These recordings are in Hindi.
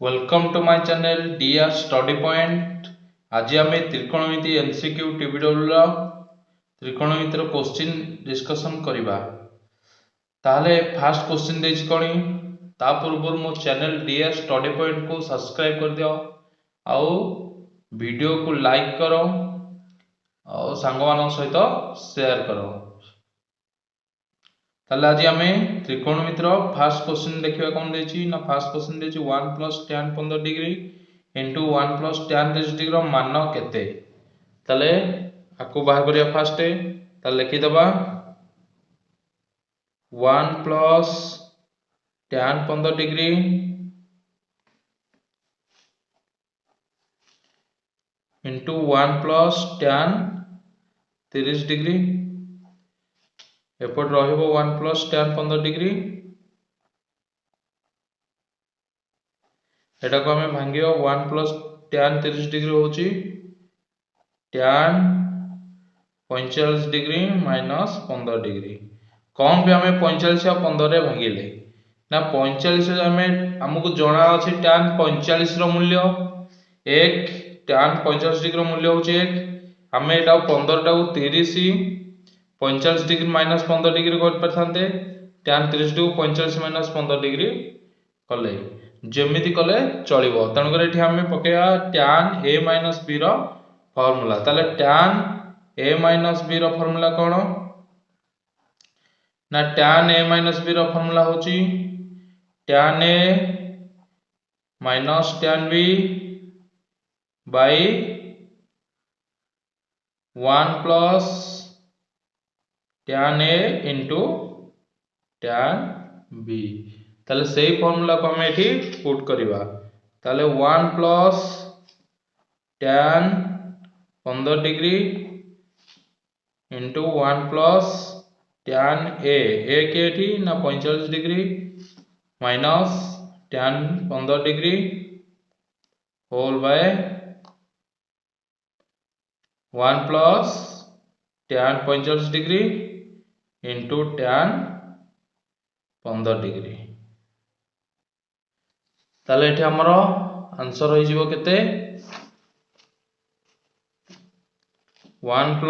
Welcome to my channel DR study point. आज आम त्रिकोणमिति एमसीक्यू टीवीडब्ल्यू त्रिकोणमितिर क्वेश्चन डिस्कशन करवा। ताहले फास्ट क्वेश्चन देछि कोनी ता पूर्व मो चैनल डीआर स्टडी पॉइंट को सब्सक्राइब कर दियो आउ वीडियो को लाइक करो और सांग मान सहित शेयर करो। ताहले आज आम त्रिकोणमितिर फास्ट क्वेश्चन देखिबा कोन देछि ना फास्ट क्वेश्चन देछि 1 + tan 15 degree into 1 + tan 30 degree रो मान केते। ताहले आको बाहर करिया फास्ट ताहले लिखि दबा 1 + tan 15 degree into 1 + tan 30 degree एपट रहिबो 1 + tan 15 डिग्री एटा को हमें भांगियो 1 + tan 30 डिग्री होची tan 45 डिग्री माइनस 15 डिग्री। कौन पे हमें 45 और 15 रे भांगिले ना 45 हमें हमको जणा अछि tan 45 रो मूल्य 1 tan 45 डिग्री रो मूल्य होची 1 हमें एटा 15 टा को 30 45 डिग्री माइनस 15 डिग्री कर परथांते tan 30 डिग्री 45 माइनस 15 डिग्री कले जेमिति कले चलिबो। तण करे एठी हमें पकेया tan a - b रो फार्मूला। ताले tan a - b रो फार्मूला कोन ना tan a - b रो फार्मूला होची tan a - tan b by 1 + tan a into tan b। ताले सेही फार्मूला को हम एठी पुट करिवा। ताले 1 + tan 15 degree into 1 + tan a के एठी ना 45 degree minus tan 15 degree whole by 1 + tan 45 degree into tan 15 degree. ताले एठी हमरो आंसर होई जिवो केते 1 +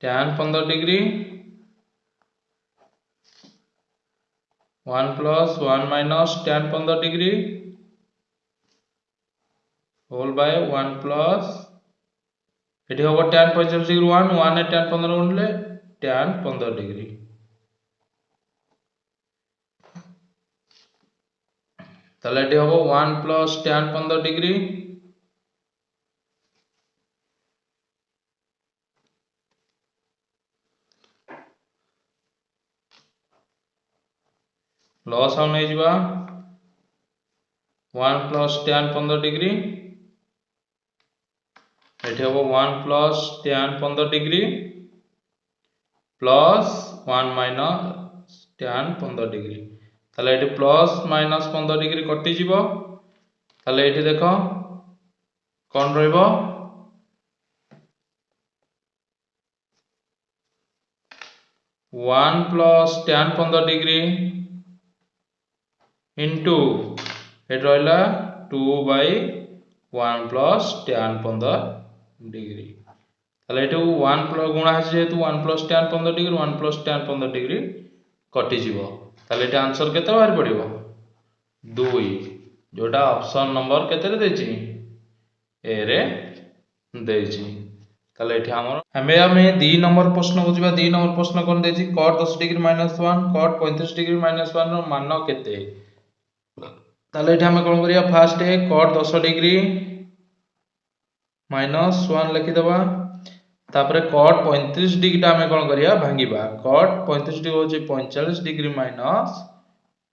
tan 15 degree 1 + 1 - tan 15 degree whole by 1 + एठी होबो tan 45 डिग्री 1 1 tan 15 गुणले tan 15 डिग्री। ताले एठी होबो 1 + tan 15 डिग्री लॉस आउ नै जिबा 1 + tan 15 डिग्री एठी होबो 1 + tan 15 degree plus 1 - tan 15 degree. ताले एठी प्लस माइनस 15 डिग्री कटि जिवो। ताले एठी देखो कोन रहइबो 1 + tan 15 डिग्री इनटू एठी रहला 2/1 + tan 15 डिग्री। ताले एठी 1 + गुणा है जेतु 1 + tan 15 डिग्री 1 + tan 15 डिग्री कटि जिवो। ताले एठी आंसर केते बाहर पड़िबो 2 जोटा ऑप्शन नंबर केते रे देछि ए रे देछि। ताले एठी हमें 2 नंबर प्रश्न को जिबा 2 नंबर प्रश्न कोन देछि cot 10 डिग्री - 1 cot 35 डिग्री - 1 रो मान केते। ताले एठी हमें कोन करिया फास्ट cot 10 डिग्री -1 लिखि दबा तापरे cot 35 डिग्री टा हमें कोन करिया भांगीबा cot 35 डिग्री होची 45 डिग्री माइनस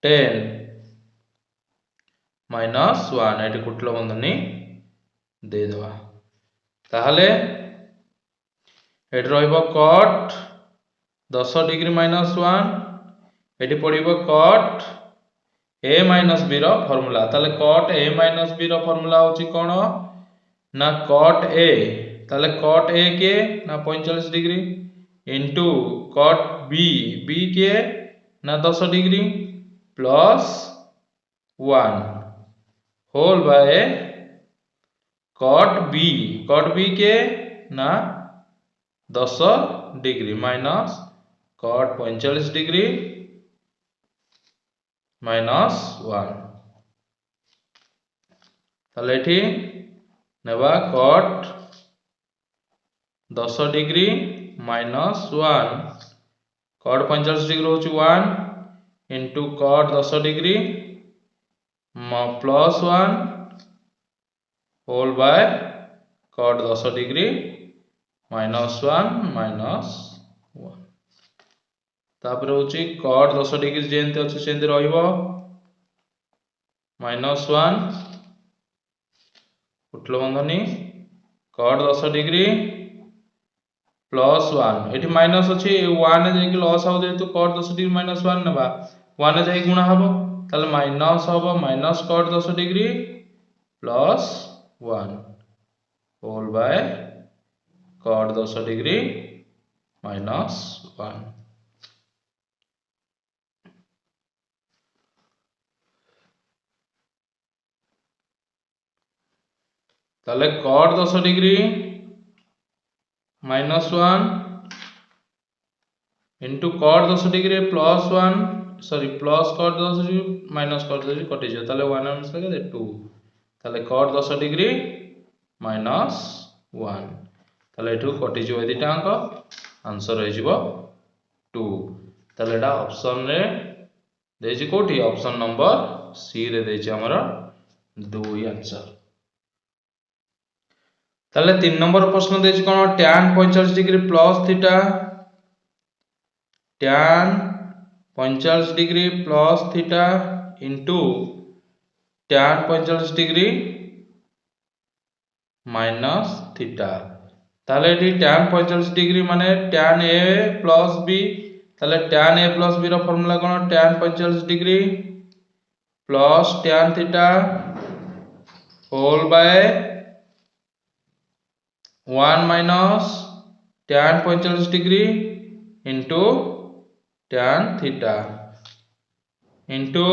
10 माइनस 1 एठी कुटलो बंधनी दे दबा। ताहले एठी रहइबो cot 10 डिग्री -1 एठी पड़िबो cot a - b रो फार्मूला। ताले cot a - b रो फार्मूला होची कोन ना cot a ताले cot a के ना 45 डिग्री इनटू cot b के ना 10 degree plus 1 whole by cot B के ना 10 degree minus cot 45 degree minus 1 ताले एठी नेबा cot 10 degree minus 1 cot 45 degree होची 1 into cot 10 degree plus 1 whole by cot 10 degree minus 1 minus 1 तापर होची कट 10 डिग्री जेंते अछि सेंते रहइबो माइनस 1 उठलो बंधनी कट 10 डिग्री प्लस 1 एठी माइनस अछि 1 जे कि लॉस हो जेतु कट 10 डिग्री माइनस 1 नबा 1 जे गुणा हबो ताले माइनस हबो minus cot 10 degree plus 1 whole by cot 10 degree minus 1 ताले cot 10 degree minus 1 into cot 10 degree plus 1 sorry plus cot 10 degree minus cot 10 degree कटि जाय ताले 1 आंसर के 2 ताले कट 10 डिग्री माइनस 1 ताले एठू कटि जो एदिटा अंक आंसर हो जिवो 2 ताले एटा ऑप्शन रे देछि कोठी ऑप्शन नंबर सी रे देछि हमर 2 आंसर ताले 3 नंबर प्रश्न देछि कोन tan 45 degree plus theta tan 45 degree plus theta into tan 45 degree minus theta ताले एठी tan 45 डिग्री माने tan a प्लस b ताले tan a प्लस b रो फार्मूला कोन tan 45 degree plus tan theta whole by 1 minus tan 45 degree into tan theta into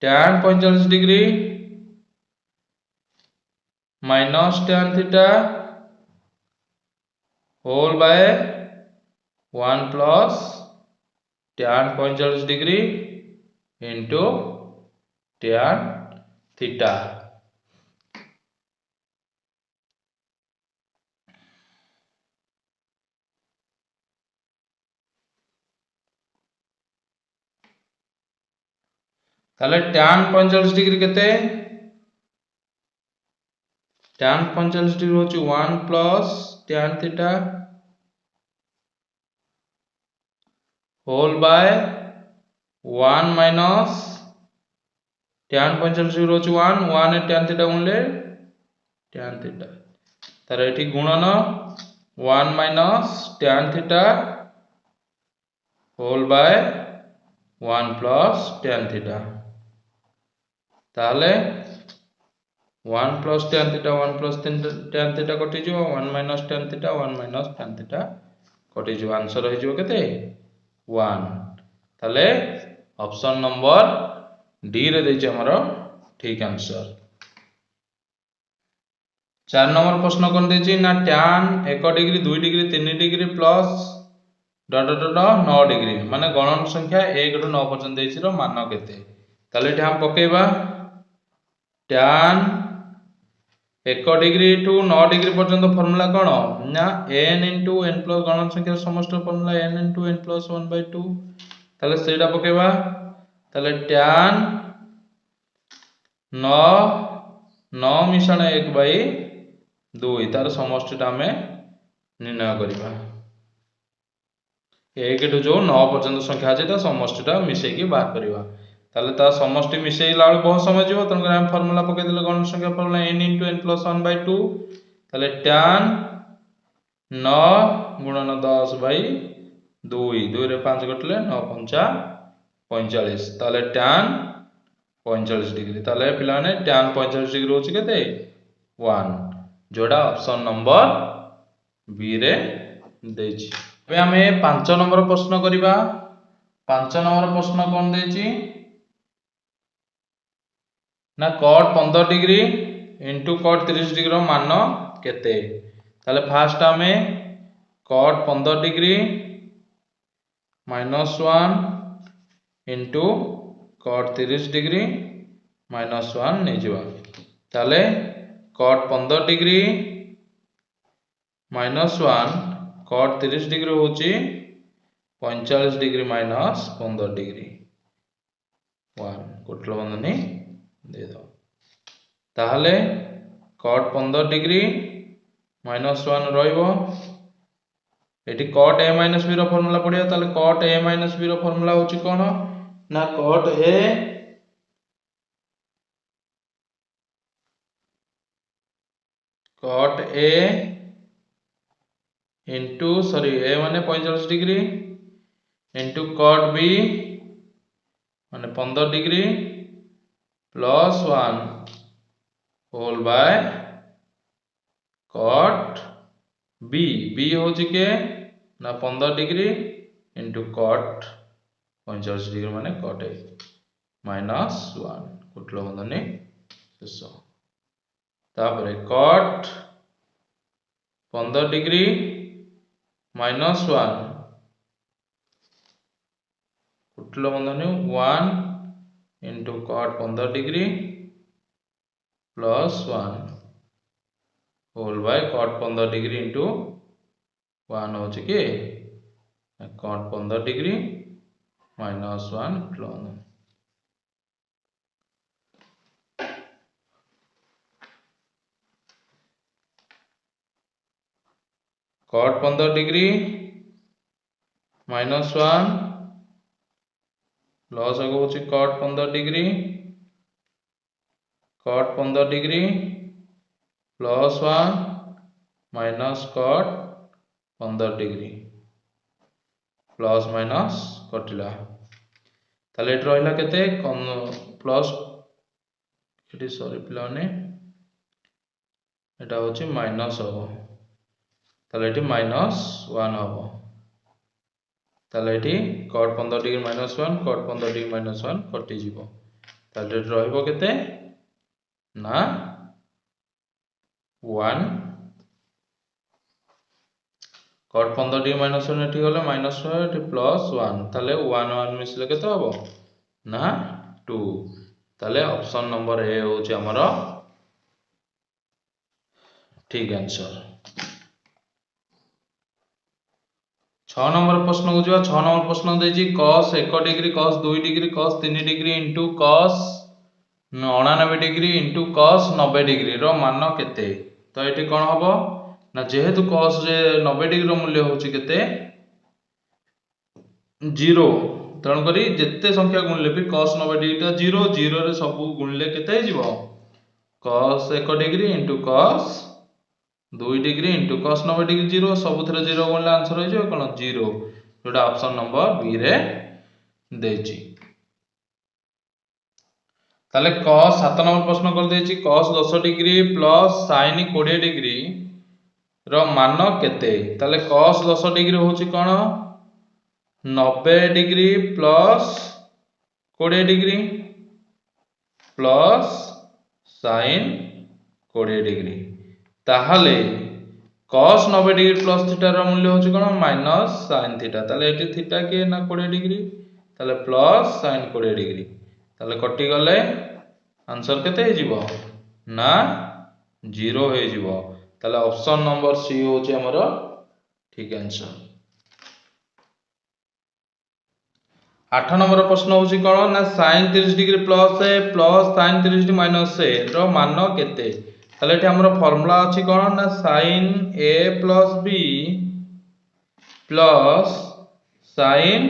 tan 45 degree minus tan theta whole by 1 plus tan 45 degree into tan theta ताले tan 45 डिग्री केते tan 45 डिग्री होची 1 plus tan theta whole by 1 minus tan 45 degree होची 1 1 tan थीटा गुणले tan थीटा तारे एठी गुणन 1 minus tan theta whole by 1 plus tan theta ताले 1 plus tan theta 1 plus tan theta कटि जो 1 minus tan theta 1 minus tan theta कटि जो आंसर हो जो केते 1 ताले ऑप्शन नंबर डी रे देछि हमरो ठीक आंसर 4 नंबर प्रश्न कोन देछि ना tan 1 degree 2 degree 3 degree plus dot dot dot 9 degree माने गणन संख्या 1 रु 9 पर्यंत देछि रो मान केते ताले एठी हम पकेबा tan 1 डिग्री टू 9 डिग्री पर्यंत फार्मूला कोन ना n into n प्लस गणन संख्या समस्त formula n into n plus 1/2 ताले सेटा पकेबा ताले tan 9 9 मिश्रण 1/2 तार समष्टिटा हमें निर्णय करिबा 1 टू जो 9 पर्यंत संख्या अछि ता समष्टिटा मिसै की बाहर करिबा ताले ता समष्टि मिसेइला बहुत समय जीवो तन हम फार्मूला पके देले गणन संख्या formula n into n plus 1/2 ताले tan 9 गुणन 10/2 2 रे 5 कटले 9 5 45 ताले tan 45 डिग्री ताले पिलाने tan 45 डिग्री होची केते 1 जोडा ऑप्शन नंबर बी रे देछि बे हमें 5 नंबर प्रश्न करिबा 5 नंबर प्रश्न कोन देछि ना cot 15 degree into cot 30 degree मान केते ताले फास्ट आमे cot 15 degree -1 into cot 30 degree -1 नहीं जीवा ताले cot 15 डिग्री -1 cot 30 डिग्री होची 45 डिग्री -15 डिग्री 1 कुटल बंधनी दे दो ताहले cot 15 डिग्री -1 रहिबो एटी cot a - b रो फार्मूला पडिया ताले cot a - b रो फार्मूला होची कोन ना cot a into sorry a माने 45 डिग्री इंटू cot b माने 15 degree plus 1 whole by cot b b होची के ना 15 डिग्री इंटू cot 45 डिग्री माने cot a -1 कुटल बंधनी शेष तापरे cot 15 डिग्री -1 कुटल बंधनी 1 into cot 15 degree plus 1 whole by cot 15 degree into 1 हो के cot 15 डिग्री -1 कुटल बंधनी cot 15 डिग्री -1 प्लस आगे होची cot 15 degree cot 15 degree plus 1 minus cot 15 degree plus minus कटिला ताले एट रहिला केते प्लस एटी सॉरी पिलाने एटा होची माइनस हो ताले एटी -1 हो ताले eighty cot 15 degree -1 cot 15 degree -1 कटि जीवो ताले एट रहिबो केते ना 1 cot 15 डिग्री -1 एटी गले -1 एटी प्लस 1 ताले 1 1 मिसले केते हबो ना 2 ताले ऑप्शन नंबर ए होची हमरो ठीक आंसर 6 नंबर प्रश्न को जिवा 6 नंबर प्रश्न देजी cos 1 degree cos 2 degree cos 3 degree into cos 99 degree into cos 90 degree रो मान केते तो एटी कोन हबो ना जेहेतु cos रे 90 डिग्री रो मूल्य होची केते 0 तण करी जेते संख्या गुणले भी cos 90 डिग्री ता 0 0 रे सब गुणले केते जिवो cos 1 degree into cos 2 degree into cos 90 degree 0 सबुथरे 0 गुणले आंसर हो जाय कोन 0 जोटा ऑप्शन नंबर बी रे देची ताले cos 7 नंबर प्रश्न कर देची cos 10 degree plus sin 20 degree रो मान केते ताले cos 10 डिग्री होची कोन 90 degree plus 20 degree plus sin 20 degree ताहले cos 90 डिग्री प्लस थीटा रो मूल्य होची कोन माइनस sin थीटा ताले एटी थीटा के ना 20 डिग्री ताले प्लस sin 20 डिग्री ताले कटि गले आंसर केते हे जिवो ना 0 हे जिवो ताले ऑप्शन नंबर सी होची हमरो ठीक आंसर 8 नंबर प्रश्न होची कोन ना sin 30 डिग्री प्लस ए प्लस sin 30 डिग्री माइनस ए रो मान केते ताले एठी हमरो फार्मूला अछि कोन ना sin a plus b plus sin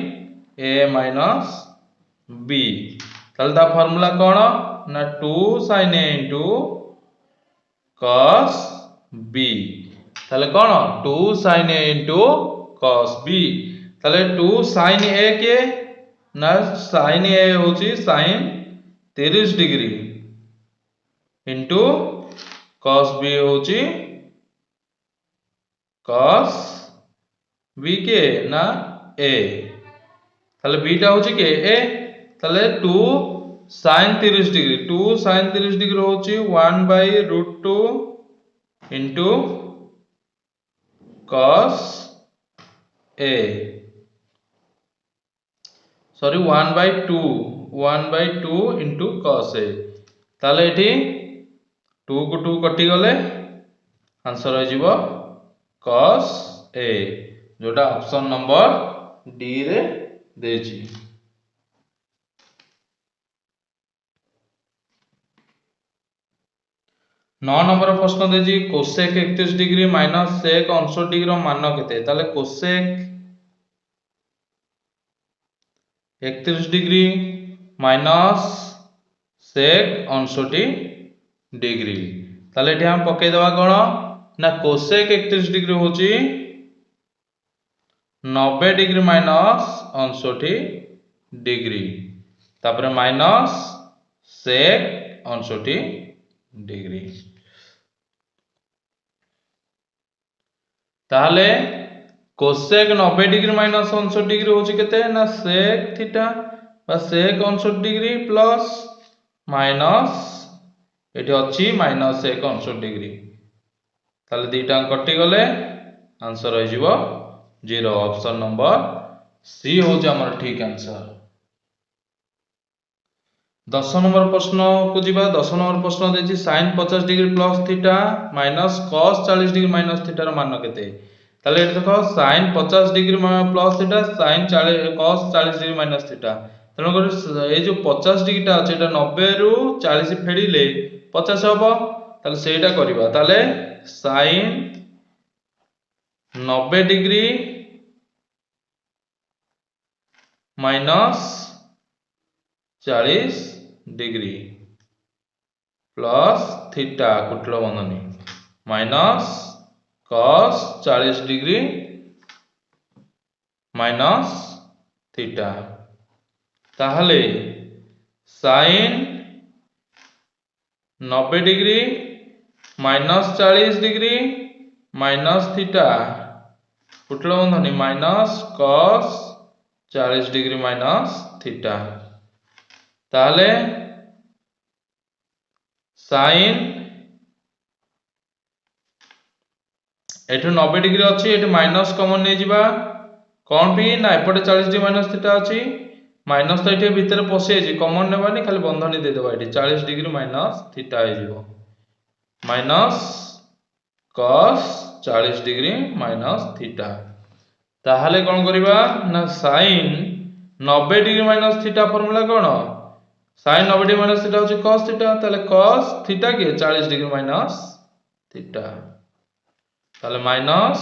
a minus b ताले ता फार्मूला कोन ना 2 sin a into cos b ताले कोन 2 sin a into cos b ताले 2 sin a के ना sin a होची sin 30 degree into cos b होची cos b के ना a ताले b टा होची के a ताले 2 sin 30 डिग्री 2 sin 30 डिग्री होची 1/√2 into cos a sorry 1/2 into cos a ताले एठी 2 को 2 कटि गले आंसर हो जिवो cos a जोटा ऑप्शन नंबर डी रे देछि। 9 नंबर प्रश्न देछि cosec 31 degree minus sec 69 degree रो मान केते ताले cosec 31 degree minus sec 69 degree ताले एठी हम पके देबा कोन ना कोसेक 31 डिग्री होची 90 डिग्री माइनस 69 डिग्री तापर माइनस सेक 69 डिग्री ताहले कोसेक 90 डिग्री माइनस 69 डिग्री होची केते ना सेक थीटा बा सेक 69 डिग्री प्लस माइनस एठी अछि माइनस सेक 69 डिग्री ताले दीटा कटि गले आंसर हो जिवो 0 ऑप्शन नंबर सी होची हमर ठीक आंसर। 10 नंबर प्रश्न को जिबा 10 नंबर प्रश्न देछि sin 50 degree plus theta minus cos 40 degree minus theta रो मान केते ताले एठी देखो sin 50 degree plus theta sin 40 cos 40 degree minus theta तनो कर ए जो 50 डिग्री ता अछि एटा 90 रु 40 फेडिले 50 हबो ताले सेटा करबा ताले sin 90 degree minus 40 degree plus theta कुटलो बंधनी minus cos 40 degree minus theta ताहले sin 90 degree minus 40 degree minus theta कुटलो बंधनी minus cos 40 degree minus theta ताहले sin एठो 90 डिग्री अछि एठो माइनस कॉमन नै जिबा कोन भी ना एपटे 40 डिग्री माइनस थीटा अछि माइनस तो एठे भीतर पसे जे कॉमन नेबानी खाली बंधनी दे देबा एठे 40 डिग्री माइनस थीटा आ जिवो minus cos 40 degree minus theta ताहाले कोन करिबा ना sin 90 degree minus theta formula कोन sin 90 डिग्री माइनस थीटा होची cos थीटा ताले cos थीटा के 40 डिग्री माइनस थीटा ताले minus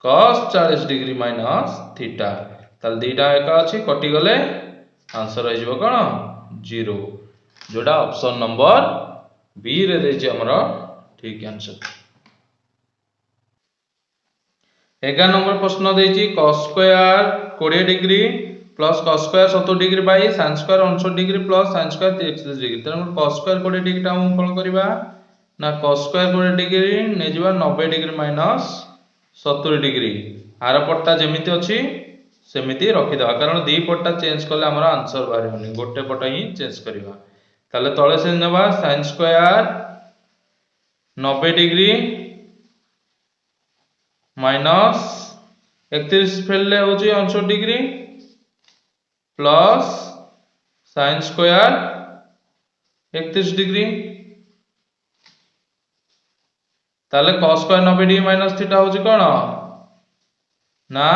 cos 40 degree minus theta ताले दीटा एका अछि कटि गले आंसर हो जिवो कोन 0 जोडा ऑप्शन नंबर बी रे देछि हमरो ठीक आंसर। 11 नंबर प्रश्न देछि cos square 20 degree plus cos square 70 degree by sin square 69 degree plus sin square 33 degree तनो cos स्क्वायर 20 डिग्री ता हम कोन करबा ना cos स्क्वायर 20 डिग्री ने जिबा 90 डिग्री माइनस 70 डिग्री आर पट्टा जेमिति अछि सेमिति रखि देबा कारण दी पट्टा चेंज करले हमर आंसर बाहर होनी गोटे पट्टा ही चेंज करबा ताले तळे से नेबा sin स्क्वायर 90 डिग्री माइनस 31 फेलले होची 69 degree plus sin square 31 degree ताले cos square 90 degree minus theta होची कोन ना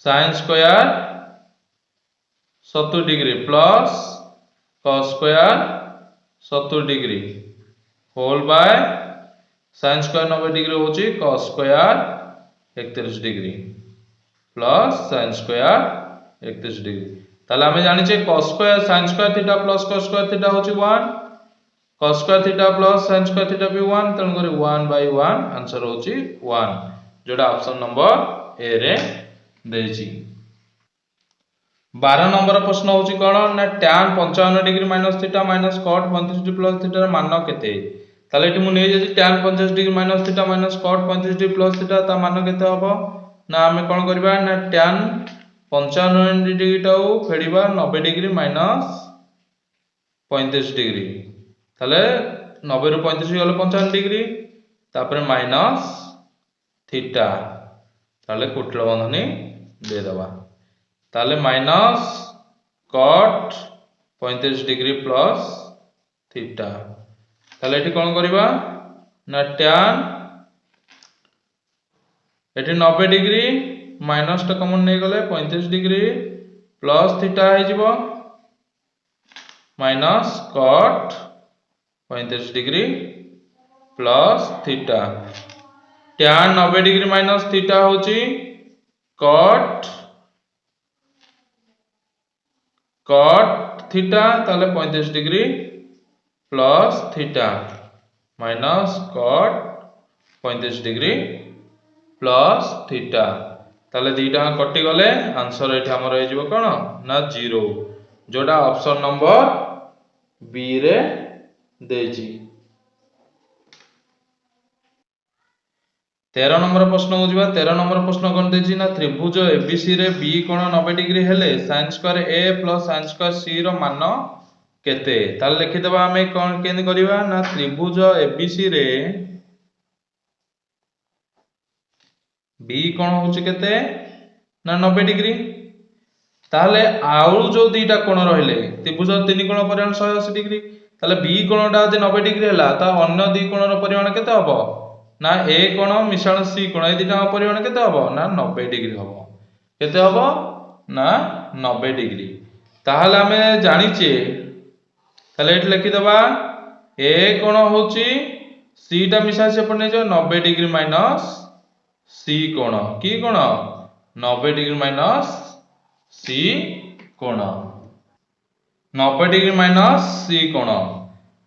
sin square 70 degree plus cos square 70 degree whole by sin square 90 degree होची cos square 31 degree plus sin square 31 degree ताले हमें जानि छे cos square sin square theta plus cos square theta होची 1 cos square theta plus sin square theta भी 1 तन करे 1/1 आंसर होची 1 जोडा ऑप्शन नंबर ए रे देछि। 12 नंबर प्रश्न होची कोन ना tan 55 degree minus theta minus cot 35 degree plus theta र मान केते ताले एठी मु नै जे tan 50 degree minus theta minus cot 35 degree plus theta ता मान केते हबो ना हमें कोन करबा ना tan पंचानबे डिग्री टाऊ फेड़ा 90 डिग्री माइनस 35 डिग्री ताले 90 रु 35 गले 55 डिग्री तापर माइनस थीटा ताले कुटिल बंधनी दे दबा ताले minus cut 35 degree plus theta ताले एठी कोन करबा ना tan एठी 90 डिग्री माइनस टा कॉमन नहीं गले 35 डिग्री प्लस थीटा है जीवो minus cut 35 degree plus theta tan 90 degree minus theta होची कट थीटा ताले 35 degree plus theta minus cut 35 degree plus theta ताले दीटा कटि गले आंसर एठी हमर हो जिवो कोन ना 0 जोटा ऑप्शन नंबर बी रे देजी। 13 नंबर प्रश्न को जिबा 13 नंबर प्रश्न कोन देजी ना त्रिभुज एबीसी रे बी कोण 90 डिग्री हेले sin square a plus sin square c रो मान केते ताले लिखि देबा हमें कोन केन करबा ना त्रिभुज एबीसी रे बी कोण होची केते ना 90 डिग्री ताले आउ जो दीटा कोण रहिले त्रिभुज तीन कोण परिमाण 180 डिग्री ताले बी कोणटा जे 90 डिग्री हला ता अन्य दी कोण रो परिमाण केते हबो ना ए कोण मिश्रण सी कोण ए दीटा परिमाण केते हबो ना 90 डिग्री हबो केते हबो ना 90 डिग्री ताहले हमें जानिचे ताले एट लिखि दबा ए कोण होची सी टा मिसा से पने जो 90 डिग्री माइनस सी कोण की कोण 90 डिग्री माइनस सी कोण 90 डिग्री माइनस सी कोण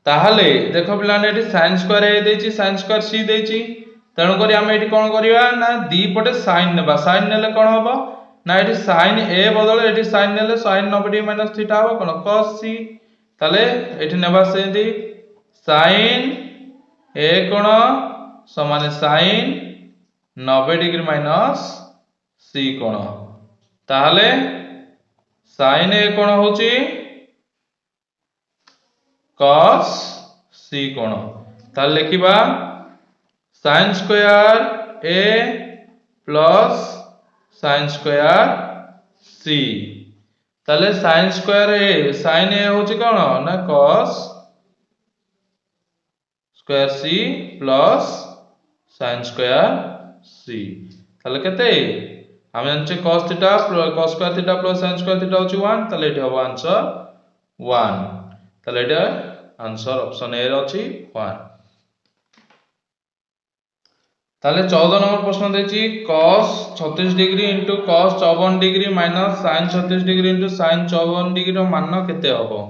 ताहले देखो पिलाने एठी sin स्क्वायर ए देची sin स्क्वायर सी देची तणु करी हम एठी कोन करिवा ना दी पटे sin नेबा sin नेले कोन हबो ना एठी sin ए बदले एठी sin नेले sin 90 डिग्री माइनस थीटा हबो कोन cos सी ताले एठी नेबा सेंदी sin ए कोण समान sin 90 डिग्री माइनस सी कोण ताहले sin ए कोण होची cos सी कोण ताहले लिखिबा sin square A plus sin square C ताहले sin square A sin A होची कोण ना cos square C plus sin square C ताले केते हम जानचे cos theta cos square theta plus sin square theta होची 1 ताले एठी हबो आंसर 1 ताले एटा आंसर ऑप्शन ए रे अछि 1 ताले 14 नंबर प्रश्न देची cos 36 degree into cos 54 degree minus sin 36 degree into sin 54 degree रो मान केते हबो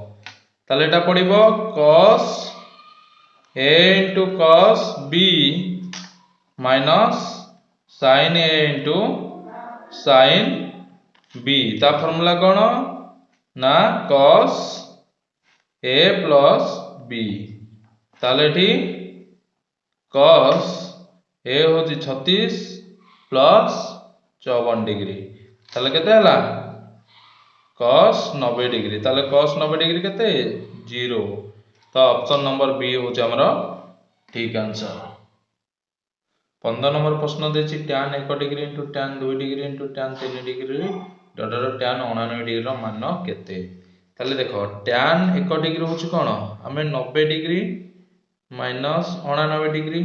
ताले एटा पडिबो cos a into cos b minus sin a into sin b ता फार्मूला कोन ना cos a प्लस b ताले एठी cos a होची 36 प्लस 54 डिग्री ताले केते हला cos 90 डिग्री ताले cos 90 डिग्री केते 0 तो ऑप्शन नंबर बी होची हमरो ठीक आंसर। 15 नंबर प्रश्न देछि tan 1 degree into tan 2 degree into tan 3 degree डटर tan 99 डिग्री रो मान केते ताले देखो tan 1 डिग्री होछि कोन हमें 90 degree minus 99 degree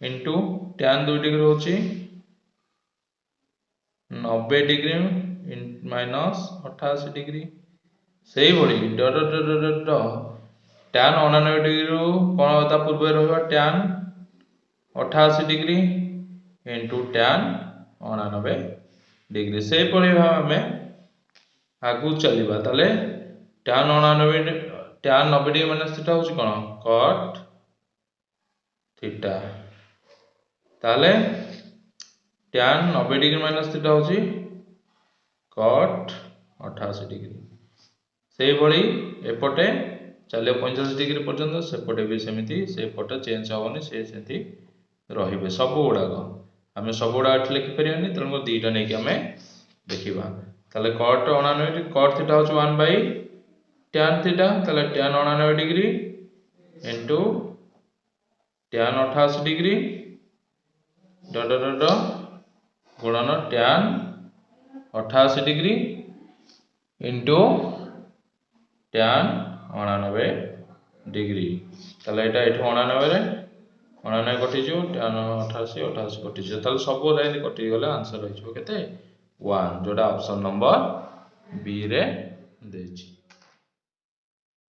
into tan 2 degree होछि 90 डिग्री माइनस 88 डिग्री सेही बडी डट tan 99 डिग्री रो कोन होता पूर्व रहबा tan 88 degree into tan 99 degree से पड़ी भाव हमें आगु चलिबा ताले tan 99 tan 90 degree minus theta होची कोन cot थीटा ताले tan 90 डिग्री माइनस थीटा होची cot 88 डिग्री से बड़ी एपटे चले 45 डिग्री पर्यंत सेपटे भी सेमिति सेपटे चेंज होवनी से सेति रहिबे सब गुडाक आम सब गुड़ा एठी लिखि परियानी तेणु दुईटा नहीं कि आम देखा ताले कट 99 कट थीटा हूँ 1 बाई tan थीटा ताले tan 99 degree into tan 88 degree dot dot गुणन tan 88 degree into tan 99 degree ताले एटा एठो 99 रे 99 कटि जो tan 88 88 कटि जो ताले सब लाइन कटि गले आंसर हो केते 1 जोटा ऑप्शन नंबर बी रे देछि।